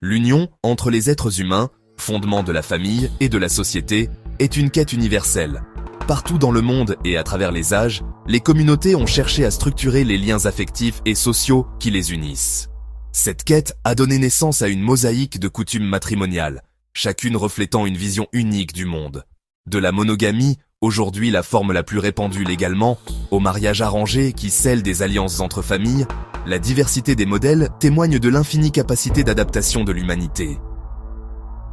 L'union entre les êtres humains, fondement de la famille et de la société, est une quête universelle. Partout dans le monde et à travers les âges, les communautés ont cherché à structurer les liens affectifs et sociaux qui les unissent. Cette quête a donné naissance à une mosaïque de coutumes matrimoniales, chacune reflétant une vision unique du monde. De la monogamie, aujourd'hui la forme la plus répandue légalement, au mariage arrangé qui scelle des alliances entre familles, la diversité des modèles témoigne de l'infinie capacité d'adaptation de l'humanité.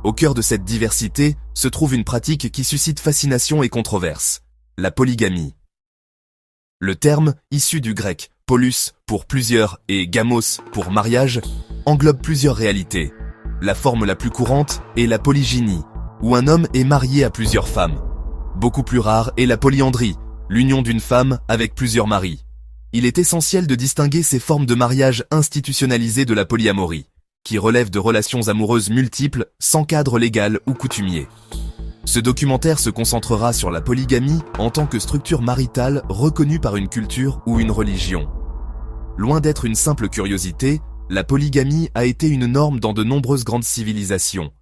Au cœur de cette diversité se trouve une pratique qui suscite fascination et controverse, la polygamie. Le terme, issu du grec pollus pour plusieurs et gamos pour mariage, englobe plusieurs réalités. La forme la plus courante est la polygynie, où un homme est marié à plusieurs femmes. Beaucoup plus rare est la polyandrie, l'union d'une femme avec plusieurs maris. Il est essentiel de distinguer ces formes de mariage institutionnalisées de la polyamorie, qui relèvent de relations amoureuses multiples sans cadre légal ou coutumier. Ce documentaire se concentrera sur la polygamie en tant que structure maritale reconnue par une culture ou une religion. Loin d'être une simple curiosité, la polygamie a été une norme dans de nombreuses grandes civilisations.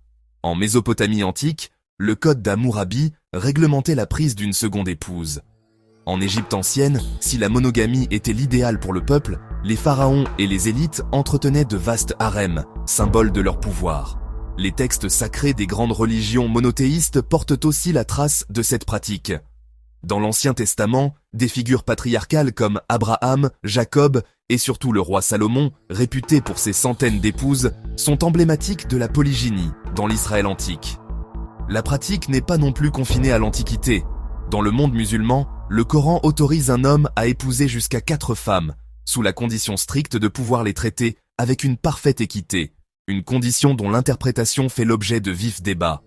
En Mésopotamie antique, le code d'Hammurabi réglementait la prise d'une seconde épouse. En Égypte ancienne, si la monogamie était l'idéal pour le peuple, les pharaons et les élites entretenaient de vastes harems, symboles de leur pouvoir. Les textes sacrés des grandes religions monothéistes portent aussi la trace de cette pratique. Dans l'Ancien Testament, des figures patriarcales comme Abraham, Jacob et surtout le roi Salomon, réputé pour ses centaines d'épouses, sont emblématiques de la polygynie dans l'Israël antique. La pratique n'est pas non plus confinée à l'Antiquité. Dans le monde musulman, le Coran autorise un homme à épouser jusqu'à 4 femmes, sous la condition stricte de pouvoir les traiter avec une parfaite équité, une condition dont l'interprétation fait l'objet de vifs débats.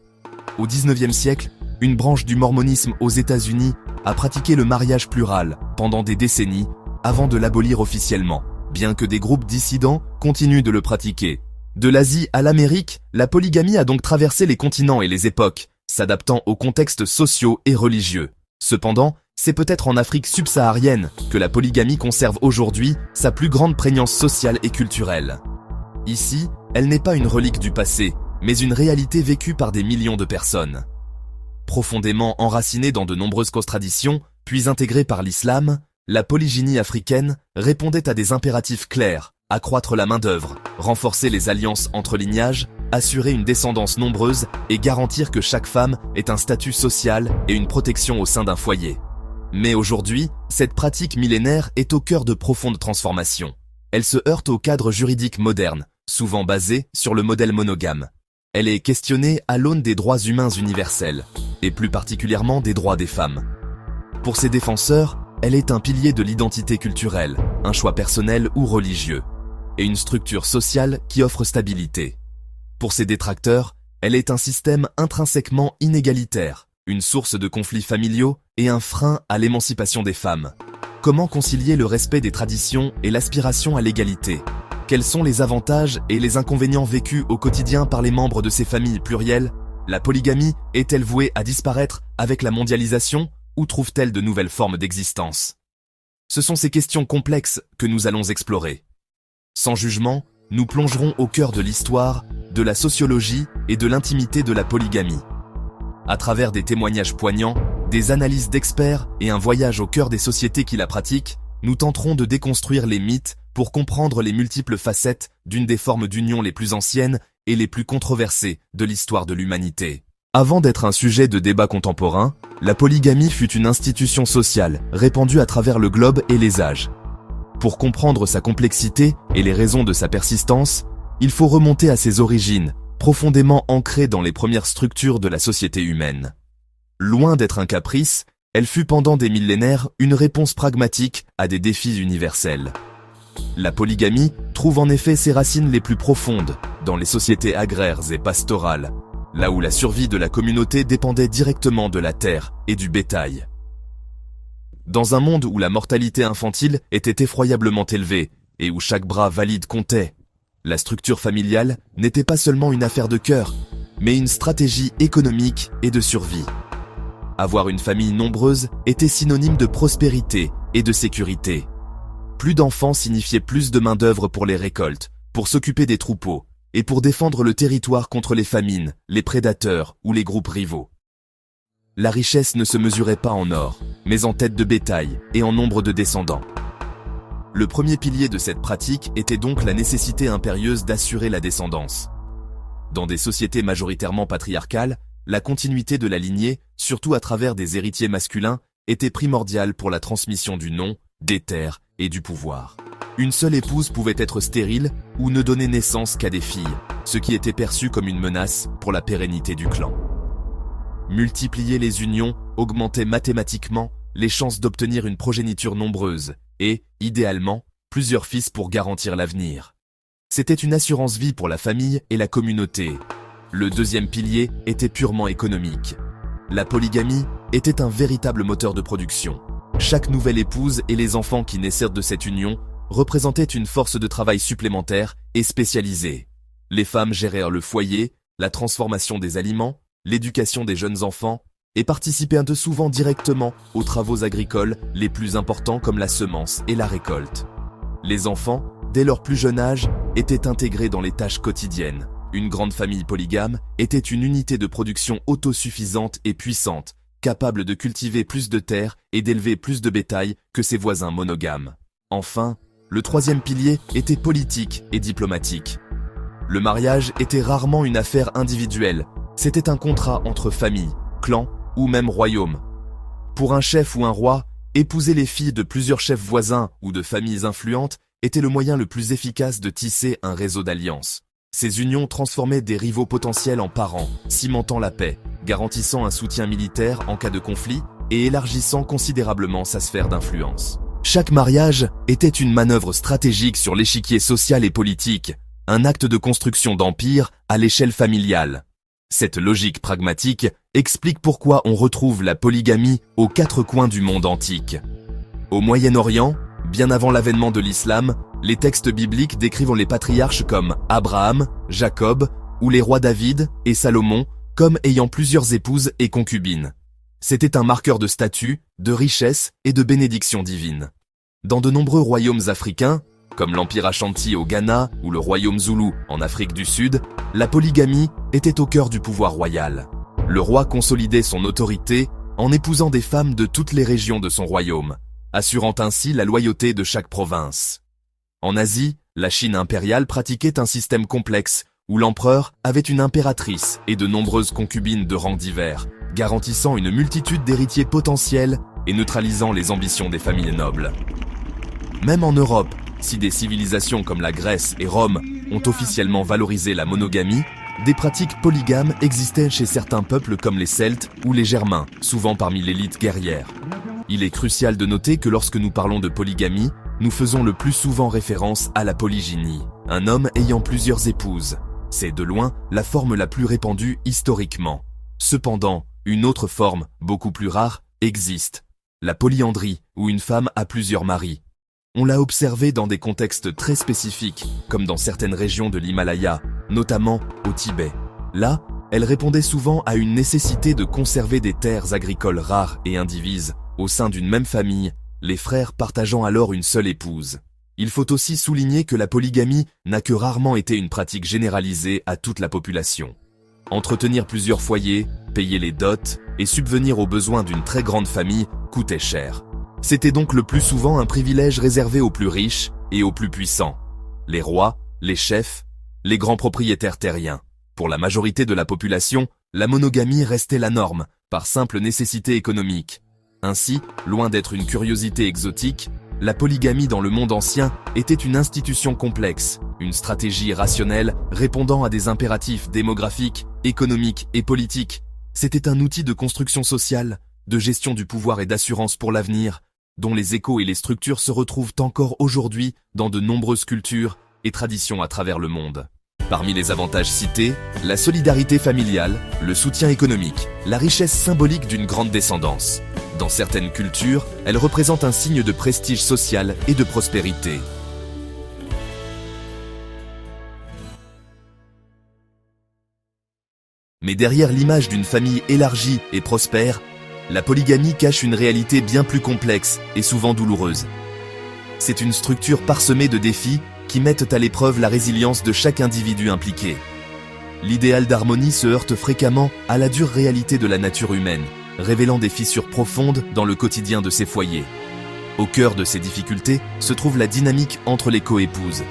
Au XIXe siècle, une branche du mormonisme aux États-Unis a pratiqué le mariage plural pendant des décennies avant de l'abolir officiellement, bien que des groupes dissidents continuent de le pratiquer. De l'Asie à l'Amérique, la polygamie a donc traversé les continents et les époques, s'adaptant aux contextes sociaux et religieux. Cependant, c'est peut-être en Afrique subsaharienne que la polygamie conserve aujourd'hui sa plus grande prégnance sociale et culturelle. Ici, elle n'est pas une relique du passé, mais une réalité vécue par des millions de personnes. Profondément enracinée dans de nombreuses traditions, puis intégrée par l'islam, la polygynie africaine répondait à des impératifs clairs: accroître la main-d'œuvre, renforcer les alliances entre lignages, assurer une descendance nombreuse et garantir que chaque femme ait un statut social et une protection au sein d'un foyer. Mais aujourd'hui, cette pratique millénaire est au cœur de profondes transformations. Elle se heurte au cadre juridique moderne, souvent basé sur le modèle monogame. Elle est questionnée à l'aune des droits humains universels, et plus particulièrement des droits des femmes. Pour ses défenseurs, elle est un pilier de l'identité culturelle, un choix personnel ou religieux, et une structure sociale qui offre stabilité. Pour ses détracteurs, elle est un système intrinsèquement inégalitaire, une source de conflits familiaux et un frein à l'émancipation des femmes. Comment concilier le respect des traditions et l'aspiration à l'égalité? Quels sont les avantages et les inconvénients vécus au quotidien par les membres de ces familles plurielles? La polygamie est-elle vouée à disparaître avec la mondialisation ou trouve-t-elle de nouvelles formes d'existence? Ce sont ces questions complexes que nous allons explorer. Sans jugement, nous plongerons au cœur de l'histoire, de la sociologie et de l'intimité de la polygamie. À travers des témoignages poignants, des analyses d'experts et un voyage au cœur des sociétés qui la pratiquent, nous tenterons de déconstruire les mythes pour comprendre les multiples facettes d'une des formes d'union les plus anciennes et les plus controversées de l'histoire de l'humanité. Avant d'être un sujet de débat contemporain, la polygamie fut une institution sociale répandue à travers le globe et les âges. Pour comprendre sa complexité et les raisons de sa persistance, il faut remonter à ses origines, profondément ancrées dans les premières structures de la société humaine. Loin d'être un caprice, elle fut pendant des millénaires une réponse pragmatique à des défis universels. La polygamie trouve en effet ses racines les plus profondes dans les sociétés agraires et pastorales, là où la survie de la communauté dépendait directement de la terre et du bétail. Dans un monde où la mortalité infantile était effroyablement élevée et où chaque bras valide comptait, la structure familiale n'était pas seulement une affaire de cœur, mais une stratégie économique et de survie. Avoir une famille nombreuse était synonyme de prospérité et de sécurité. Plus d'enfants signifiait plus de main-d'œuvre pour les récoltes, pour s'occuper des troupeaux, et pour défendre le territoire contre les famines, les prédateurs ou les groupes rivaux. La richesse ne se mesurait pas en or, mais en tête de bétail et en nombre de descendants. Le premier pilier de cette pratique était donc la nécessité impérieuse d'assurer la descendance. Dans des sociétés majoritairement patriarcales, la continuité de la lignée, surtout à travers des héritiers masculins, était primordiale pour la transmission du nom, des terres et du pouvoir. Une seule épouse pouvait être stérile ou ne donner naissance qu'à des filles, ce qui était perçu comme une menace pour la pérennité du clan. Multiplier les unions augmentait mathématiquement les chances d'obtenir une progéniture nombreuse et, idéalement, plusieurs fils pour garantir l'avenir. C'était une assurance vie pour la famille et la communauté. Le deuxième pilier était purement économique. La polygamie était un véritable moteur de production. Chaque nouvelle épouse et les enfants qui naissèrent de cette union représentaient une force de travail supplémentaire et spécialisée. Les femmes gérèrent le foyer, la transformation des aliments, l'éducation des jeunes enfants et participaient un peu souvent directement aux travaux agricoles les plus importants comme la semence et la récolte. Les enfants, dès leur plus jeune âge, étaient intégrés dans les tâches quotidiennes. Une grande famille polygame était une unité de production autosuffisante et puissante, capable de cultiver plus de terres et d'élever plus de bétail que ses voisins monogames. Enfin, le troisième pilier était politique et diplomatique. Le mariage était rarement une affaire individuelle, c'était un contrat entre familles, clans ou même royaumes. Pour un chef ou un roi, épouser les filles de plusieurs chefs voisins ou de familles influentes était le moyen le plus efficace de tisser un réseau d'alliances. Ces unions transformaient des rivaux potentiels en parents, cimentant la paix, garantissant un soutien militaire en cas de conflit et élargissant considérablement sa sphère d'influence. Chaque mariage était une manœuvre stratégique sur l'échiquier social et politique, un acte de construction d'empire à l'échelle familiale. Cette logique pragmatique explique pourquoi on retrouve la polygamie aux quatre coins du monde antique. Au Moyen-Orient, bien avant l'avènement de l'islam, les textes bibliques décrivent les patriarches comme Abraham, Jacob ou les rois David et Salomon comme ayant plusieurs épouses et concubines. C'était un marqueur de statut, de richesse et de bénédiction divine. Dans de nombreux royaumes africains, comme l'Empire Ashanti au Ghana ou le royaume Zoulou en Afrique du Sud, la polygamie était au cœur du pouvoir royal. Le roi consolidait son autorité en épousant des femmes de toutes les régions de son royaume, assurant ainsi la loyauté de chaque province. En Asie, la Chine impériale pratiquait un système complexe où l'empereur avait une impératrice et de nombreuses concubines de rangs divers, garantissant une multitude d'héritiers potentiels et neutralisant les ambitions des familles nobles. Même en Europe, si des civilisations comme la Grèce et Rome ont officiellement valorisé la monogamie, des pratiques polygames existaient chez certains peuples comme les Celtes ou les Germains, souvent parmi l'élite guerrière. Il est crucial de noter que lorsque nous parlons de polygamie, nous faisons le plus souvent référence à la polygynie, un homme ayant plusieurs épouses. C'est de loin la forme la plus répandue historiquement. Cependant, une autre forme, beaucoup plus rare, existe. La polyandrie, où une femme a plusieurs maris. On l'a observé dans des contextes très spécifiques, comme dans certaines régions de l'Himalaya, notamment au Tibet. Là, elle répondait souvent à une nécessité de conserver des terres agricoles rares et indivises, au sein d'une même famille, les frères partageant alors une seule épouse. Il faut aussi souligner que la polygamie n'a que rarement été une pratique généralisée à toute la population. Entretenir plusieurs foyers, payer les dots et subvenir aux besoins d'une très grande famille coûtait cher. C'était donc le plus souvent un privilège réservé aux plus riches et aux plus puissants. Les rois, les chefs, les grands propriétaires terriens. Pour la majorité de la population, la monogamie restait la norme, par simple nécessité économique. Ainsi, loin d'être une curiosité exotique, la polygamie dans le monde ancien était une institution complexe, une stratégie rationnelle répondant à des impératifs démographiques, économiques et politiques. C'était un outil de construction sociale, de gestion du pouvoir et d'assurance pour l'avenir, dont les échos et les structures se retrouvent encore aujourd'hui dans de nombreuses cultures et traditions à travers le monde. Parmi les avantages cités, la solidarité familiale, le soutien économique, la richesse symbolique d'une grande descendance. Dans certaines cultures, elle représente un signe de prestige social et de prospérité. Mais derrière l'image d'une famille élargie et prospère, la polygamie cache une réalité bien plus complexe et souvent douloureuse. C'est une structure parsemée de défis qui mettent à l'épreuve la résilience de chaque individu impliqué. L'idéal d'harmonie se heurte fréquemment à la dure réalité de la nature humaine, révélant des fissures profondes dans le quotidien de ces foyers. Au cœur de ces difficultés se trouve la dynamique entre les coépouses.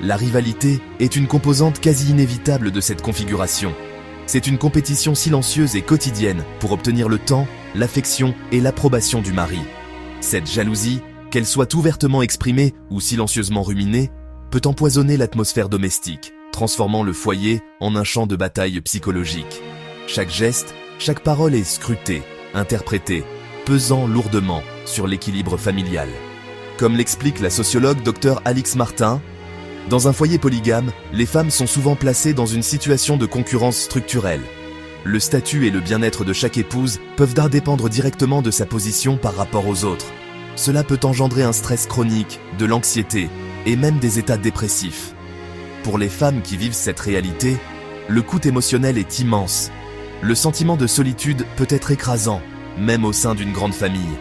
La rivalité est une composante quasi inévitable de cette configuration. C'est une compétition silencieuse et quotidienne pour obtenir le temps, l'affection et l'approbation du mari. Cette jalousie, qu'elle soit ouvertement exprimée ou silencieusement ruminée, peut empoisonner l'atmosphère domestique, transformant le foyer en un champ de bataille psychologique. Chaque geste, chaque parole est scrutée, interprétée, pesant lourdement sur l'équilibre familial. Comme l'explique la sociologue Dr Alix Martin, dans un foyer polygame, les femmes sont souvent placées dans une situation de concurrence structurelle. Le statut et le bien-être de chaque épouse peuvent dépendre directement de sa position par rapport aux autres. Cela peut engendrer un stress chronique, de l'anxiété et même des états dépressifs. Pour les femmes qui vivent cette réalité, le coût émotionnel est immense. Le sentiment de solitude peut être écrasant, même au sein d'une grande famille.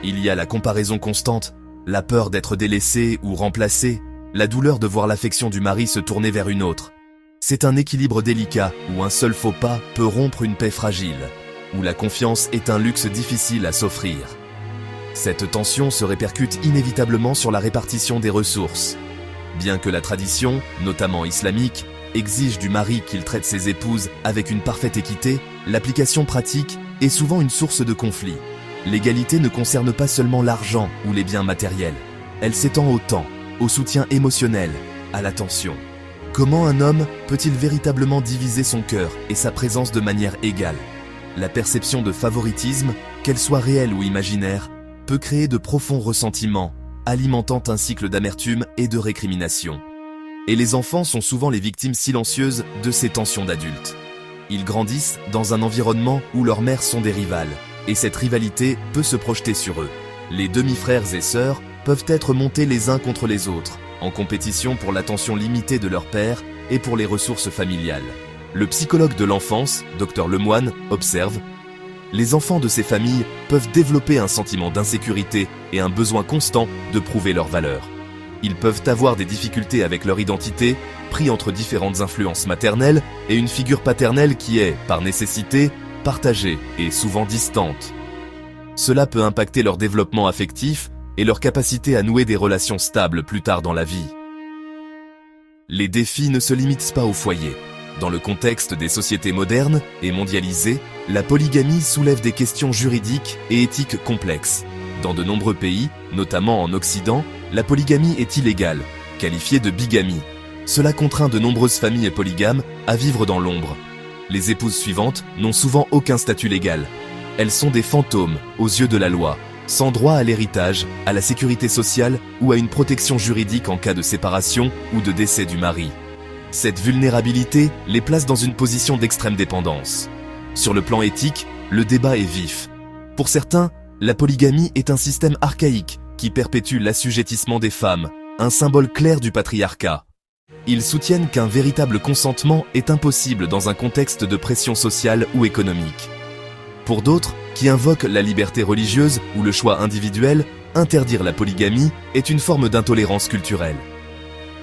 Il y a la comparaison constante, la peur d'être délaissée ou remplacée, la douleur de voir l'affection du mari se tourner vers une autre. C'est un équilibre délicat où un seul faux pas peut rompre une paix fragile, où la confiance est un luxe difficile à s'offrir. Cette tension se répercute inévitablement sur la répartition des ressources. Bien que la tradition, notamment islamique, exige du mari qu'il traite ses épouses avec une parfaite équité, l'application pratique est souvent une source de conflit. L'égalité ne concerne pas seulement l'argent ou les biens matériels. Elle s'étend au temps, au soutien émotionnel, à l'attention. Comment un homme peut-il véritablement diviser son cœur et sa présence de manière égale? La perception de favoritisme, qu'elle soit réelle ou imaginaire, peut créer de profonds ressentiments, alimentant un cycle d'amertume et de récrimination. Et les enfants sont souvent les victimes silencieuses de ces tensions d'adultes. Ils grandissent dans un environnement où leurs mères sont des rivales, et cette rivalité peut se projeter sur eux. Les demi-frères et sœurs peuvent être montés les uns contre les autres, en compétition pour l'attention limitée de leur père et pour les ressources familiales. Le psychologue de l'enfance, Dr Lemoine, observe: les enfants de ces familles peuvent développer un sentiment d'insécurité et un besoin constant de prouver leur valeur. Ils peuvent avoir des difficultés avec leur identité, pris entre différentes influences maternelles et une figure paternelle qui est, par nécessité, partagée et souvent distante. Cela peut impacter leur développement affectif et leur capacité à nouer des relations stables plus tard dans la vie. Les défis ne se limitent pas au foyer. Dans le contexte des sociétés modernes et mondialisées, la polygamie soulève des questions juridiques et éthiques complexes. Dans de nombreux pays, notamment en Occident, la polygamie est illégale, qualifiée de bigamie. Cela contraint de nombreuses familles polygames à vivre dans l'ombre. Les épouses suivantes n'ont souvent aucun statut légal. Elles sont des fantômes aux yeux de la loi, sans droit à l'héritage, à la sécurité sociale ou à une protection juridique en cas de séparation ou de décès du mari. Cette vulnérabilité les place dans une position d'extrême dépendance. Sur le plan éthique, le débat est vif. Pour certains, la polygamie est un système archaïque qui perpétue l'assujettissement des femmes, un symbole clair du patriarcat. Ils soutiennent qu'un véritable consentement est impossible dans un contexte de pression sociale ou économique. Pour d'autres, qui invoquent la liberté religieuse ou le choix individuel, interdire la polygamie est une forme d'intolérance culturelle.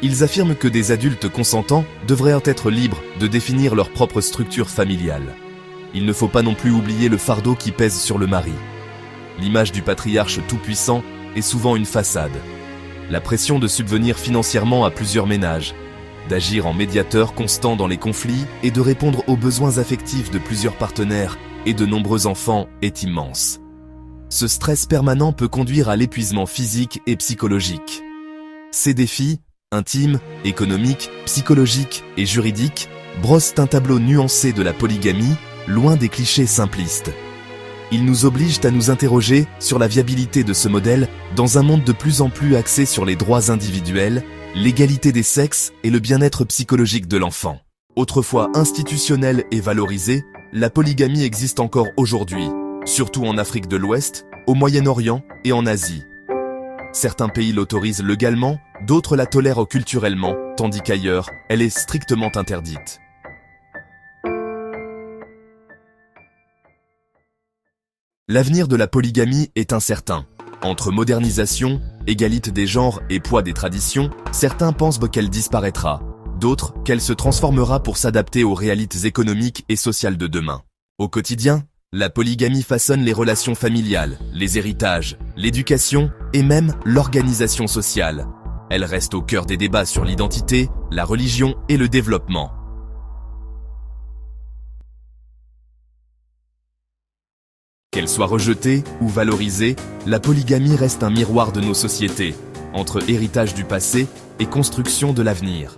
Ils affirment que des adultes consentants devraient être libres de définir leur propre structure familiale. Il ne faut pas non plus oublier le fardeau qui pèse sur le mari. L'image du patriarche tout-puissant est souvent une façade. La pression de subvenir financièrement à plusieurs ménages, d'agir en médiateur constant dans les conflits et de répondre aux besoins affectifs de plusieurs partenaires et de nombreux enfants est immense. Ce stress permanent peut conduire à l'épuisement physique et psychologique. Ces défis, intimes, économiques, psychologiques et juridiques, brossent un tableau nuancé de la polygamie, loin des clichés simplistes. Ils nous obligent à nous interroger sur la viabilité de ce modèle dans un monde de plus en plus axé sur les droits individuels, l'égalité des sexes et le bien-être psychologique de l'enfant. Autrefois institutionnelle et valorisée, la polygamie existe encore aujourd'hui, surtout en Afrique de l'Ouest, au Moyen-Orient et en Asie. Certains pays l'autorisent légalement, d'autres la tolèrent culturellement, tandis qu'ailleurs, elle est strictement interdite. L'avenir de la polygamie est incertain. Entre modernisation, égalité des genres et poids des traditions, certains pensent qu'elle disparaîtra, d'autres qu'elle se transformera pour s'adapter aux réalités économiques et sociales de demain. Au quotidien, la polygamie façonne les relations familiales, les héritages, l'éducation et même l'organisation sociale. Elle reste au cœur des débats sur l'identité, la religion et le développement. Qu'elle soit rejetée ou valorisée, la polygamie reste un miroir de nos sociétés, entre héritage du passé et construction de l'avenir.